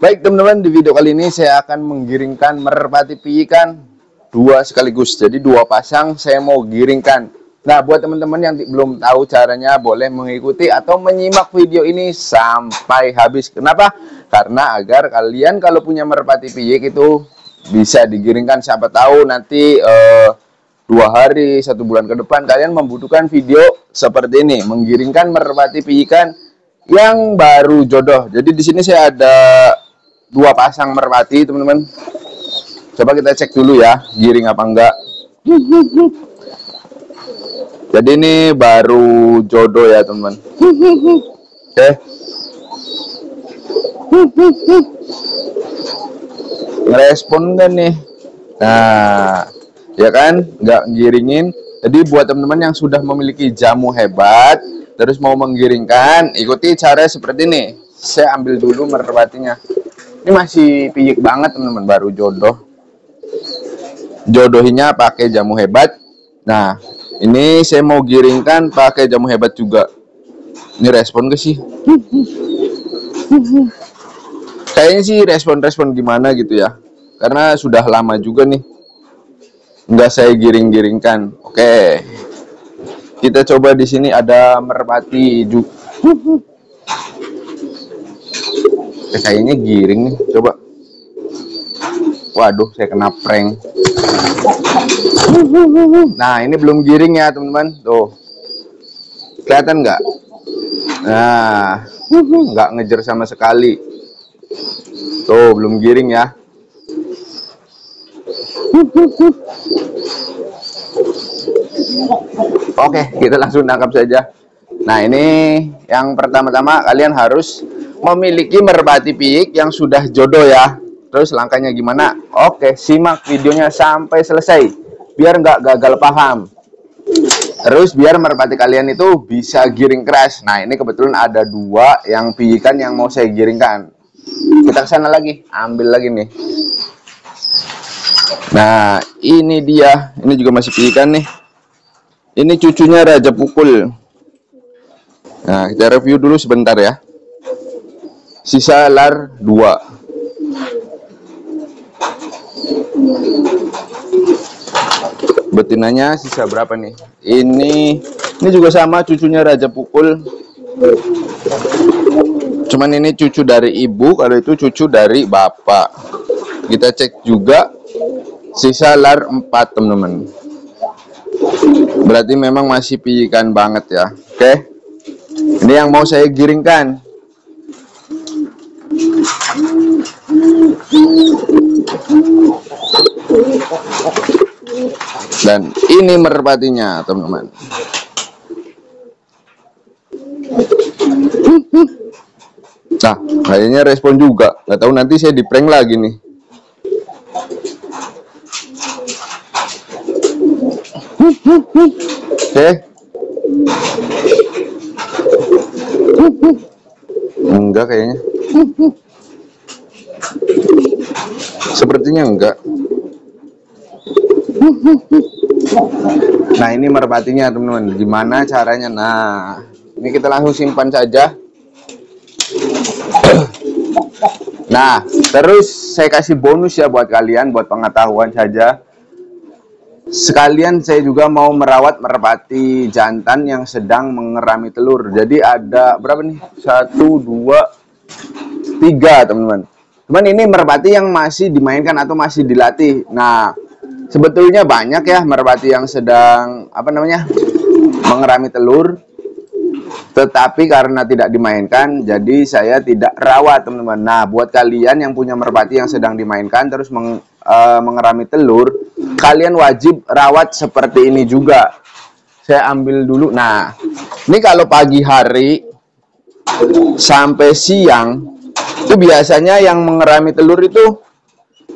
Baik teman-teman, di video kali ini saya akan menggiringkan merpati piikan dua sekaligus. Jadi dua pasang saya mau giringkan. Nah, buat teman-teman yang belum tahu caranya, boleh mengikuti atau menyimak video ini sampai habis. Kenapa? Karena agar kalian kalau punya merpati piik itu bisa digiringkan. Siapa tahu nanti 2 hari, 1 bulan ke depan kalian membutuhkan video seperti ini, menggiringkan merpati piikan yang baru jodoh. Jadi di sini saya ada 2 pasang merpati, teman-teman. Coba kita cek dulu ya, giring apa enggak. Jadi ini baru jodoh ya, teman-teman. Oke. Ngerespon kan nih. Nah, ya kan, nggak giringin. Jadi buat teman-teman yang sudah memiliki jamu hebat, terus mau menggiringkan, ikuti cara seperti ini. Saya ambil dulu merpatinya. Ini masih piyik banget, teman-teman, baru jodoh. Jodohinya pakai jamu hebat. Nah, ini saya mau giringkan pakai jamu hebat juga. Ini respon ke sih? Kayaknya sih respon-respon gimana gitu ya. Karena sudah lama juga nih nggak saya giring-giringkan. Oke. Kita coba di sini ada merpati juga. Kayaknya giring nih, coba. Waduh, saya kena prank. Nah, ini belum giring ya, teman-teman. Tuh. Kelihatan nggak? Nah, nggak ngejer sama sekali. Tuh, belum giring ya. Oke, kita langsung tangkap saja. Nah, ini yang pertama-tama kalian harus memiliki merpati piik yang sudah jodoh ya. Terus langkahnya gimana? Oke, simak videonya sampai selesai biar nggak gagal paham. Terus biar merpati kalian itu bisa giring keras. Nah, ini kebetulan ada 2 yang piikan yang mau saya giringkan. Kita kesana lagi, ambil lagi nih. Nah, ini dia. Ini juga masih piikan nih. Ini cucunya Raja Pukul. Nah, kita review dulu sebentar ya. Sisa lar 2. Betinanya sisa berapa nih? Ini juga sama, cucunya Raja Pukul. Cuman ini cucu dari ibu, kalau itu cucu dari bapak. Kita cek juga sisa lar 4, teman-teman. Berarti memang masih piikan banget ya. Oke. Ini yang mau saya giringkan. Dan ini merpatinya, teman-teman. Nah, kayaknya respon juga. Nggak tahu nanti saya di prank lagi nih. Oke. Enggak kayaknya. Sepertinya enggak. Nah, ini merpatinya, teman-teman. Gimana caranya? Nah, ini kita langsung simpan saja. Nah, terus saya kasih bonus ya buat kalian, buat pengetahuan saja. Sekalian saya juga mau merawat merpati jantan yang sedang mengerami telur. Jadi ada berapa nih? 1, 2, 3, teman-teman. Cuman ini merpati yang masih dimainkan atau masih dilatih. Nah, sebetulnya banyak ya merpati yang sedang mengerami telur, tetapi karena tidak dimainkan, jadi saya tidak rawat, teman-teman. Nah, buat kalian yang punya merpati yang sedang dimainkan terus mengerami telur, kalian wajib rawat seperti ini juga. Saya ambil dulu. Nah, ini kalau pagi hari sampai siang itu biasanya yang mengerami telur itu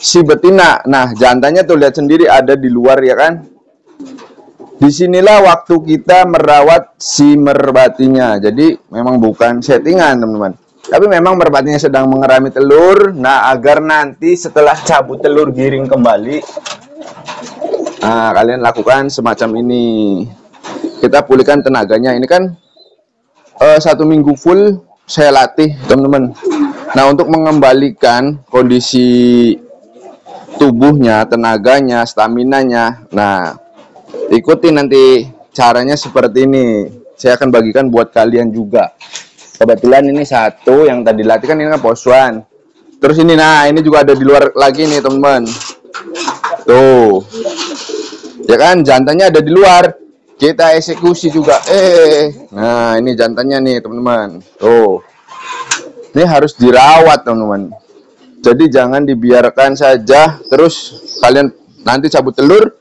si betina. Nah, jantannya tuh lihat sendiri ada di luar ya kan. Disinilah waktu kita merawat si merpatinya. Jadi memang bukan settingan, teman-teman. Tapi memang merpatinya sedang mengerami telur. Nah, agar nanti setelah cabut telur giring kembali, nah, kalian lakukan semacam ini. Kita pulihkan tenaganya. Ini kan 1 minggu full saya latih, teman-teman. Nah, untuk mengembalikan kondisi tubuhnya, tenaganya, staminanya, nah ikuti nanti caranya seperti ini. Saya akan bagikan buat kalian juga. Kebetulan ini satu yang tadi latih kan, ini kan pose one. Terus ini, nah ini juga ada di luar lagi nih teman-teman. Tuh, ya kan, jantannya ada di luar. Kita eksekusi juga. Nah ini jantannya nih teman-teman. Tuh, ini harus dirawat teman-teman. Jadi jangan dibiarkan saja terus kalian nanti cabut telur,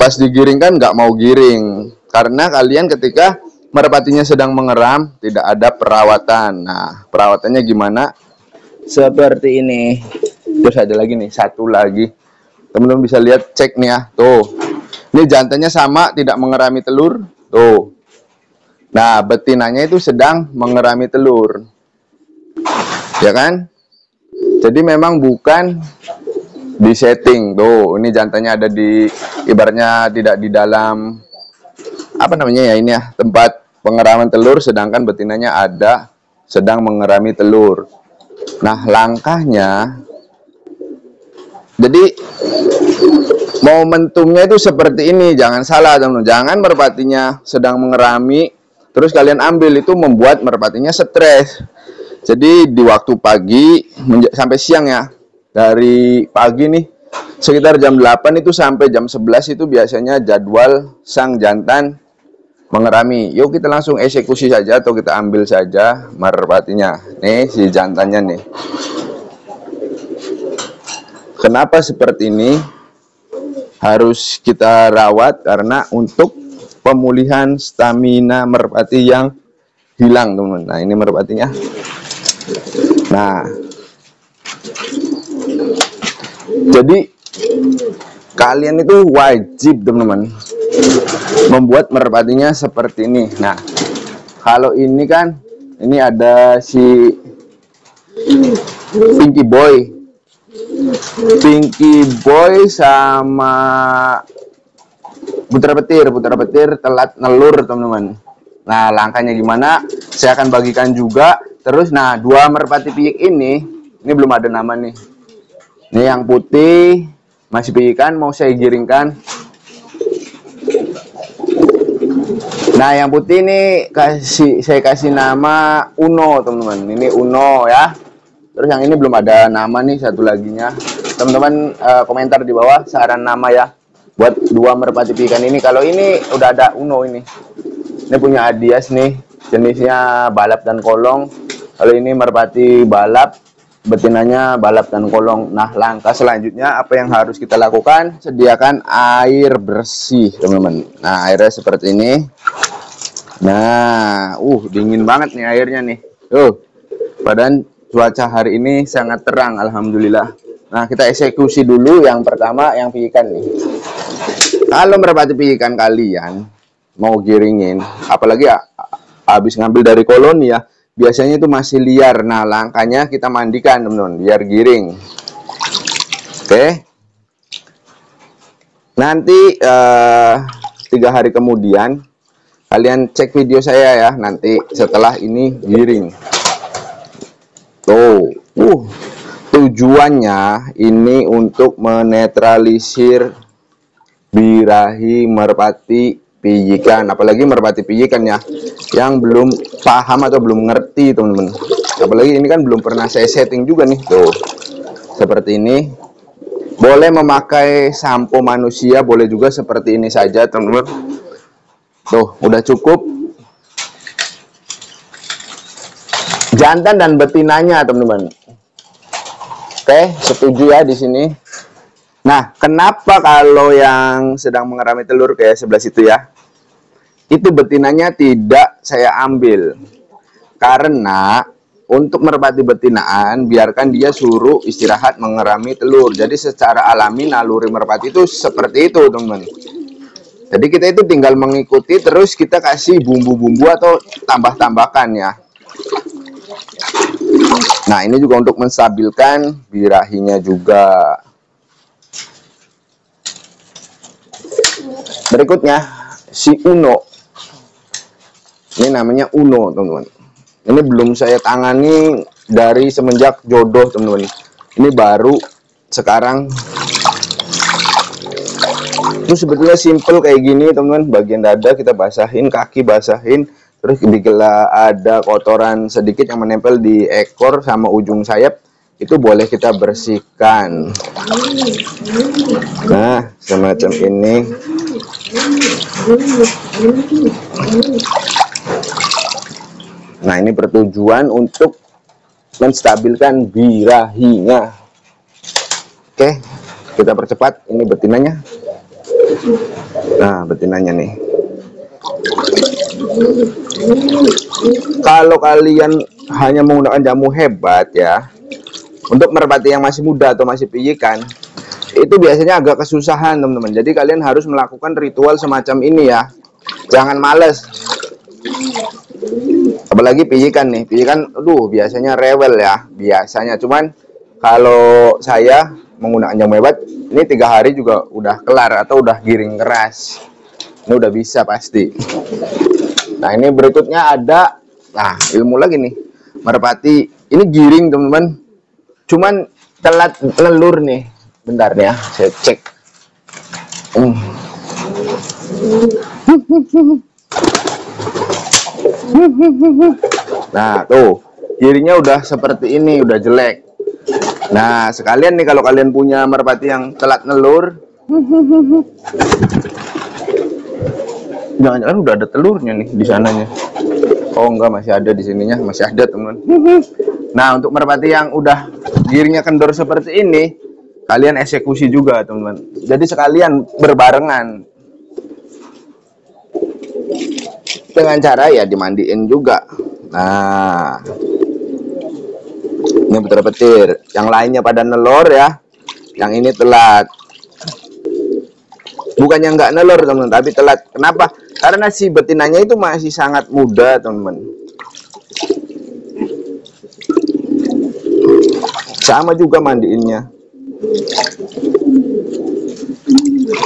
pas digiringkan nggak mau giring. Karena kalian ketika merpatinya sedang mengeram tidak ada perawatan. Nah, perawatannya gimana? Seperti ini. Terus ada lagi nih, satu lagi. Teman-teman bisa lihat, cek nih ya. Tuh. Ini jantannya sama, tidak mengerami telur. Tuh. Nah, betinanya itu sedang mengerami telur. Ya kan? Jadi memang bukan di setting. Tuh, ini jantannya ada di, ibaratnya tidak di dalam apa namanya ya, ini ya, tempat pengeraman telur, sedangkan betinanya ada sedang mengerami telur. Nah, langkahnya, jadi momentumnya itu seperti ini. Jangan salah teman-teman. Jangan merpatinya sedang mengerami terus kalian ambil, itu membuat merpatinya stres. Jadi di waktu pagi sampai siang ya, dari pagi nih sekitar jam 8 itu sampai jam 11 itu biasanya jadwal sang jantan mengerami. Yuk kita langsung eksekusi saja atau kita ambil saja merpatinya. Nih si jantannya nih. Kenapa seperti ini? Harus kita rawat karena untuk pemulihan stamina merpati yang hilang teman-teman. Nah ini merpatinya. Nah, jadi kalian itu wajib teman-teman membuat merpatinya seperti ini. Nah, kalau ini kan, ini ada si Pinky Boy sama putra petir telat nelur teman-teman. Nah, langkahnya gimana? Saya akan bagikan juga. Terus, nah, dua merpati piyik ini belum ada nama nih. Ini yang putih masih piyikan, mau saya giringkan. Nah, yang putih ini saya kasih nama Uno teman-teman. Ini Uno ya. Terus yang ini belum ada nama nih, satu laginya. Teman-teman komentar di bawah saran nama ya buat dua merpati piyikan ini. Kalau ini udah ada Uno ini. Ini punya Adias nih, jenisnya balap dan kolong. Kalau ini merpati balap, betinanya balap dan kolong. Nah, langkah selanjutnya apa yang harus kita lakukan? Sediakan air bersih teman-teman. Nah, airnya seperti ini. Nah, dingin banget nih airnya nih. Padahal cuaca hari ini sangat terang, alhamdulillah. Nah, kita eksekusi dulu yang pertama, yang piyikan nih. Kalau merpati piyikan kalian mau giringin, apalagi habis ngambil dari koloni ya, biasanya itu masih liar. Nah, langkahnya kita mandikan teman-teman biar giring. Oke. Nanti 3 hari kemudian kalian cek video saya ya, nanti setelah ini giring. Tuh, tujuannya ini untuk menetralisir birahi merpati piyikan, apalagi merpati piyikan ya, yang belum paham atau belum ngerti teman-teman. Apalagi ini kan belum pernah saya setting juga nih. Tuh, seperti ini. Boleh memakai sampo manusia, boleh juga seperti ini saja teman-teman. Tuh, udah cukup. Jantan dan betinanya teman-teman. Oke, setuju ya di sini. Nah, kenapa kalau yang sedang mengerami telur kayak sebelah situ ya, itu betinanya tidak saya ambil. Karena untuk merpati betinaan, biarkan dia suruh istirahat mengerami telur. Jadi secara alami naluri merpati itu seperti itu teman-teman. Jadi kita itu tinggal mengikuti, terus kita kasih bumbu-bumbu atau tambah-tambahkan ya. Nah, ini juga untuk menstabilkan birahinya juga. Berikutnya si Uno. Ini namanya Uno teman-teman. Ini belum saya tangani dari semenjak jodoh teman-teman. Ini baru sekarang. Itu sebetulnya simple kayak gini teman-teman. Bagian dada kita basahin, kaki basahin, terus bila ada kotoran sedikit yang menempel di ekor sama ujung sayap, itu boleh kita bersihkan. Nah, semacam ini. Nah, ini bertujuan untuk menstabilkan birahinya. Oke, kita percepat. Ini betinanya. Nah, betinanya nih. Kalau kalian hanya menggunakan jamu hebat ya, untuk merpati yang masih muda atau masih pijikan, itu biasanya agak kesusahan teman-teman. Jadi kalian harus melakukan ritual semacam ini ya. Jangan males. Apalagi pijikan nih. Pijikan, aduh, biasanya rewel ya. Biasanya. Cuman kalau saya menggunakan jamu hebat, ini 3 hari juga udah kelar atau udah giring keras. Ini udah bisa pasti. Nah, ini berikutnya ada, nah, ilmu lagi nih. Merpati ini giring teman-teman. Cuman telat lelur nih. Bentar ya, saya cek. Nah, tuh, giringnya udah seperti ini, udah jelek. Nah, sekalian nih kalau kalian punya merpati yang telat nelur, jangan-jangan udah ada telurnya nih di sananya. Oh enggak, masih ada di sininya, masih ada teman. Nah, untuk merpati yang udah giringnya kendor seperti ini, kalian eksekusi juga teman-teman. Jadi sekalian berbarengan. Dengan cara ya dimandiin juga. Nah, ini petir-petir. Yang lainnya pada nelor ya, yang ini telat. Bukannya nggak nelor teman-teman, tapi telat. Kenapa? Karena si betinanya itu masih sangat muda teman-teman. Sama juga mandiinnya.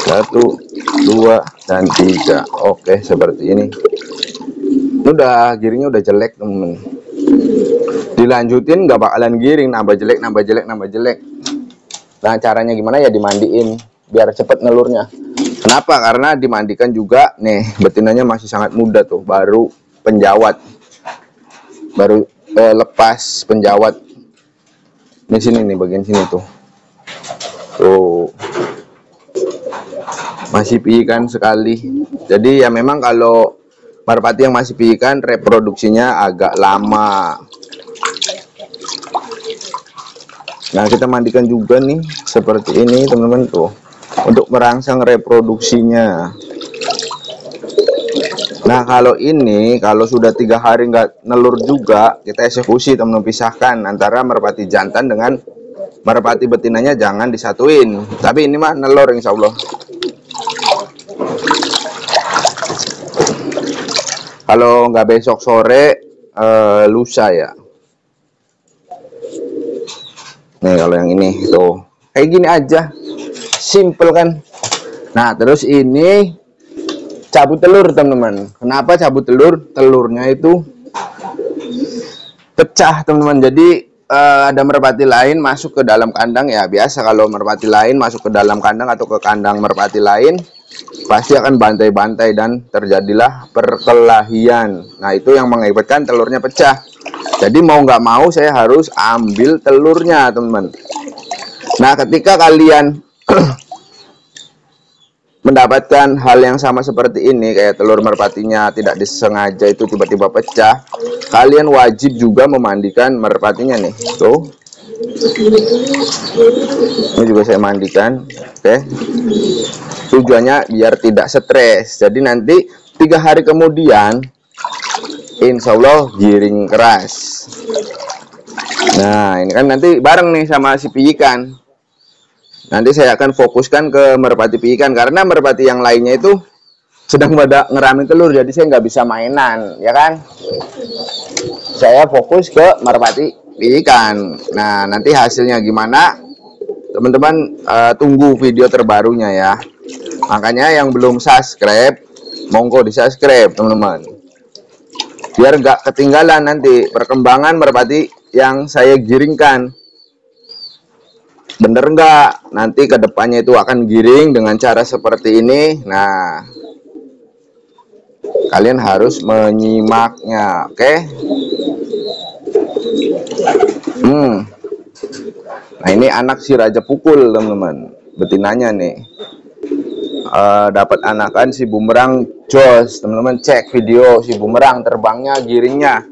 1, 2, dan 3. Oke, seperti ini. Udah, giringnya udah jelek temen. Dilanjutin nggak bakalan giring, nambah jelek, nambah jelek, nambah jelek. Nah, caranya gimana ya? Dimandiin biar cepet nelurnya. Kenapa? Karena dimandikan juga nih, betinanya masih sangat muda tuh, baru penjawat, baru lepas penjawat. Di sini nih, bagian sini tuh. Tuh. Masih pijikan sekali. Jadi ya memang kalau merpati yang masih pijikan reproduksinya agak lama. Nah, kita mandikan juga nih seperti ini teman-teman tuh, untuk merangsang reproduksinya. Nah, kalau ini kalau sudah 3 hari nggak nelur juga, kita eksekusi teman-teman, pisahkan antara merpati jantan dengan merpati betinanya, jangan disatuin. Tapi ini mah nelur insya Allah. Kalau nggak besok sore, lusa ya. Nih kalau yang ini tuh kayak gini aja, simple kan. Nah, terus ini cabut telur teman-teman. Kenapa cabut telur? Telurnya itu pecah teman-teman. Jadi ada merpati lain masuk ke dalam kandang ya. Biasa kalau merpati lain masuk ke dalam kandang atau ke kandang merpati lain, pasti akan bantai-bantai dan terjadilah perkelahian. Nah, itu yang mengakibatkan telurnya pecah. Jadi mau nggak mau saya harus ambil telurnya teman-teman. Nah, ketika kalian mendapatkan hal yang sama seperti ini, kayak telur merpatinya tidak disengaja itu tiba-tiba pecah, kalian wajib juga memandikan merpatinya nih. Tuh, ini juga saya mandikan. Oke, tujuannya biar tidak stres. Jadi nanti 3 hari kemudian insya Allah giring keras. Nah, ini kan nanti bareng nih sama si pijikan. Nanti saya akan fokuskan ke merpati pijikan, karena merpati yang lainnya itu sedang pada ngeramin telur, jadi saya nggak bisa mainan, ya kan? Saya fokus ke merpati pijikan. Nah, nanti hasilnya gimana? Teman-teman tunggu video terbarunya ya. Makanya yang belum subscribe, monggo di subscribe teman-teman. Biar nggak ketinggalan nanti perkembangan merpati yang saya giringkan. Bener nggak? Nanti kedepannya itu akan giring dengan cara seperti ini. Nah, kalian harus menyimaknya, oke? Nah, ini anak si Raja Pukul, teman-teman. Betinanya nih. Dapat anakan si bumerang jos, teman-teman. Cek video si bumerang terbangnya, giringnya.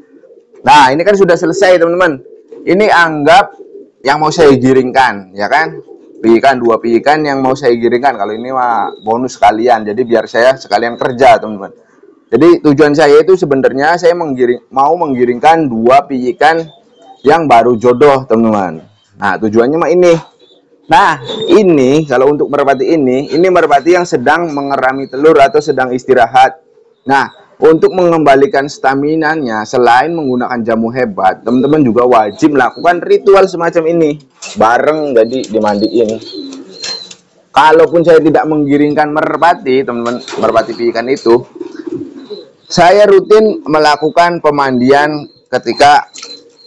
Nah, ini kan sudah selesai, teman-teman. Ini anggap yang mau saya giringkan, ya kan? Piikan, 2 piikan yang mau saya giringkan. Kalau ini mah bonus sekalian, jadi biar saya sekalian kerja, teman-teman. Jadi tujuan saya itu sebenarnya saya mau menggiringkan 2 piikan yang baru jodoh, teman-teman. Nah, tujuannya mah ini. Nah, ini kalau untuk merpati ini merpati yang sedang mengerami telur atau sedang istirahat. Nah, untuk mengembalikan stamina-nya, selain menggunakan jamu hebat, teman-teman juga wajib melakukan ritual semacam ini. Bareng, jadi dimandiin. Kalaupun saya tidak menggiringkan merpati, teman-teman, merpati piikan itu, saya rutin melakukan pemandian ketika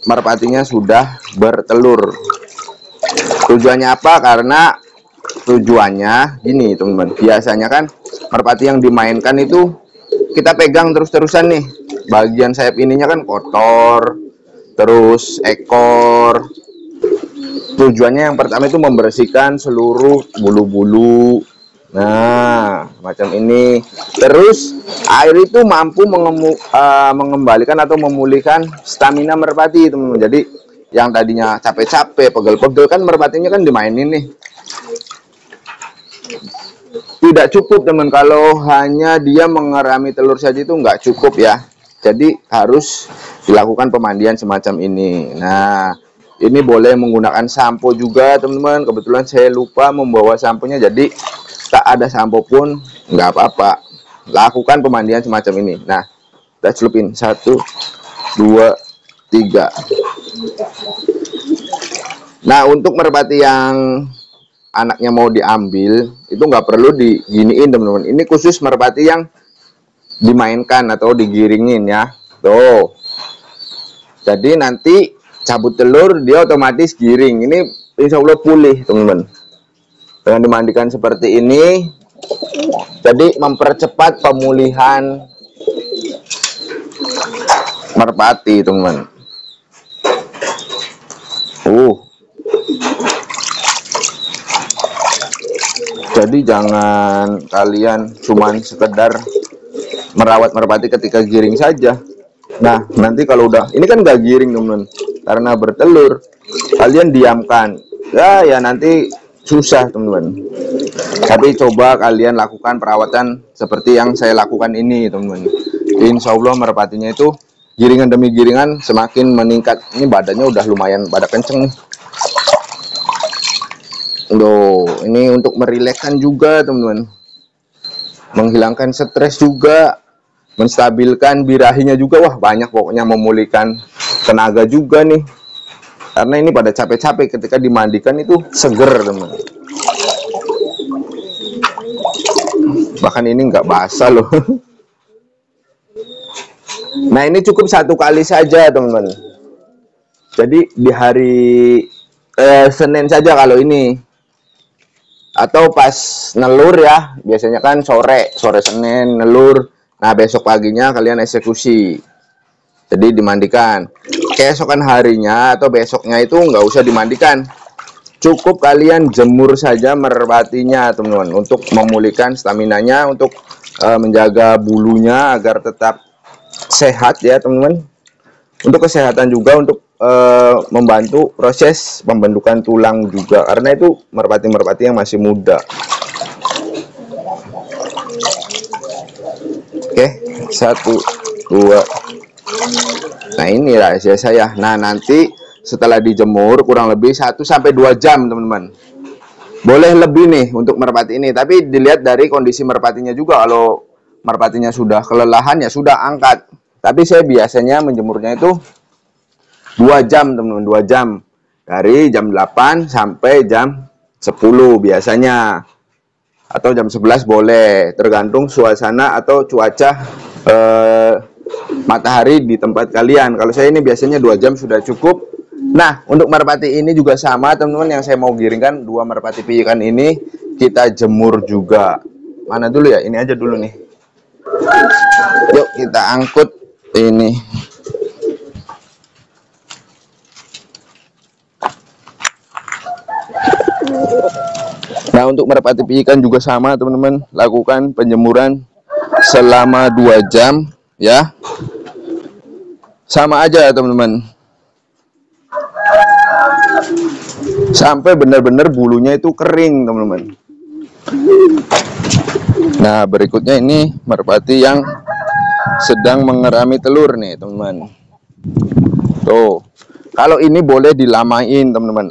merpatinya sudah bertelur. Tujuannya apa? Karena tujuannya gini, teman-teman. Biasanya kan merpati yang dimainkan itu kita pegang terus-terusan nih. Bagian sayap ininya kan kotor, terus ekor. Tujuannya yang pertama itu membersihkan seluruh bulu-bulu. Nah, macam ini. Terus air itu mampu mengembalikan atau memulihkan stamina merpati, teman-teman. Jadi yang tadinya capek-capek, pegel-pegel, kan merpatinya kan dimainin nih. Tidak cukup, teman, kalau hanya dia mengerami telur saja itu nggak cukup ya. Jadi harus dilakukan pemandian semacam ini. Nah, ini boleh menggunakan sampo juga, teman-teman. Kebetulan saya lupa membawa samponya, jadi tak ada sampo pun nggak apa-apa. Lakukan pemandian semacam ini. Nah, kita celupin 1, 2, 3. Nah, untuk merpati yang anaknya mau diambil itu nggak perlu diginiin, teman-teman. Ini khusus merpati yang dimainkan atau digiringin ya. Tuh, jadi nanti cabut telur dia otomatis giring. Ini insya Allah pulih, teman-teman, dengan dimandikan seperti ini. Jadi mempercepat pemulihan merpati, teman-teman. Jadi jangan kalian cuman sekedar merawat merpati ketika giring saja. Nah, nanti kalau udah, ini kan nggak giring, teman-teman, karena bertelur, kalian diamkan. Ya nanti susah, teman-teman. Tapi coba kalian lakukan perawatan seperti yang saya lakukan ini, teman-teman. Insya Allah merpatinya itu giringan demi giringan semakin meningkat. Ini badannya udah lumayan pada kenceng. Loh, ini untuk merilekskan juga, teman-teman. Menghilangkan stres juga, menstabilkan birahinya juga. Wah, banyak pokoknya, memulihkan tenaga juga nih. Karena ini pada capek-capek, ketika dimandikan itu seger, teman-teman. Bahkan ini nggak basah loh. Nah, ini cukup 1 kali saja, teman-teman. Jadi di hari Senin saja kalau ini. Atau pas nelur ya, biasanya kan sore Senin nelur. Nah, besok paginya kalian eksekusi. Jadi dimandikan. Keesokan harinya atau besoknya itu nggak usah dimandikan. Cukup kalian jemur saja merpatinya, teman-teman, untuk memulihkan staminanya, untuk menjaga bulunya agar tetap sehat ya, teman-teman. Untuk kesehatan juga, untuk membantu proses pembentukan tulang juga, karena itu merpati-merpati yang masih muda. Oke, 1, 2. Nah, ini rahasia saya. Nah, nanti setelah dijemur kurang lebih 1-2 jam, teman-teman. Boleh lebih nih untuk merpati ini, tapi dilihat dari kondisi merpatinya juga. Kalau merpatinya sudah kelelahan ya sudah angkat. Tapi saya biasanya menjemurnya itu 2 jam, teman-teman, 2 jam. Dari jam 8 sampai jam 10 biasanya. Atau jam 11 boleh, tergantung suasana atau cuaca matahari di tempat kalian. Kalau saya ini biasanya 2 jam sudah cukup. Nah, untuk merpati ini juga sama teman-teman, yang saya mau giringkan dua merpati piikan ini kita jemur juga. Mana dulu ya? Ini aja dulu nih. Yuk kita angkut ini. Nah, untuk merpati piikan juga sama teman-teman, lakukan penjemuran selama 2 jam ya. Sama aja teman-teman, sampai benar-benar bulunya itu kering teman-teman. Nah, berikutnya ini merpati yang sedang mengerami telur nih teman-teman. Tuh, kalau ini boleh dilamain teman-teman.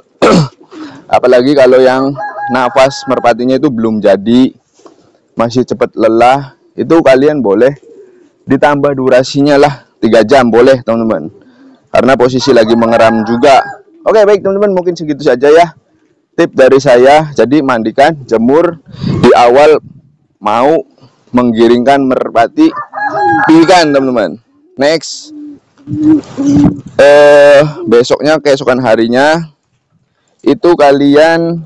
Apalagi kalau yang nafas merpatinya itu belum jadi, masih cepat lelah, itu kalian boleh ditambah durasinya lah 3 jam boleh teman-teman, karena posisi lagi mengeram juga. Oke, baik teman-teman, mungkin segitu saja ya tip dari saya. Jadi mandikan, jemur di awal mau menggiringkan merpati piikan teman-teman. Next, besoknya, keesokan harinya itu kalian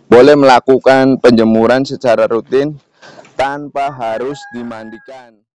boleh melakukan penjemuran secara rutin tanpa harus dimandikan.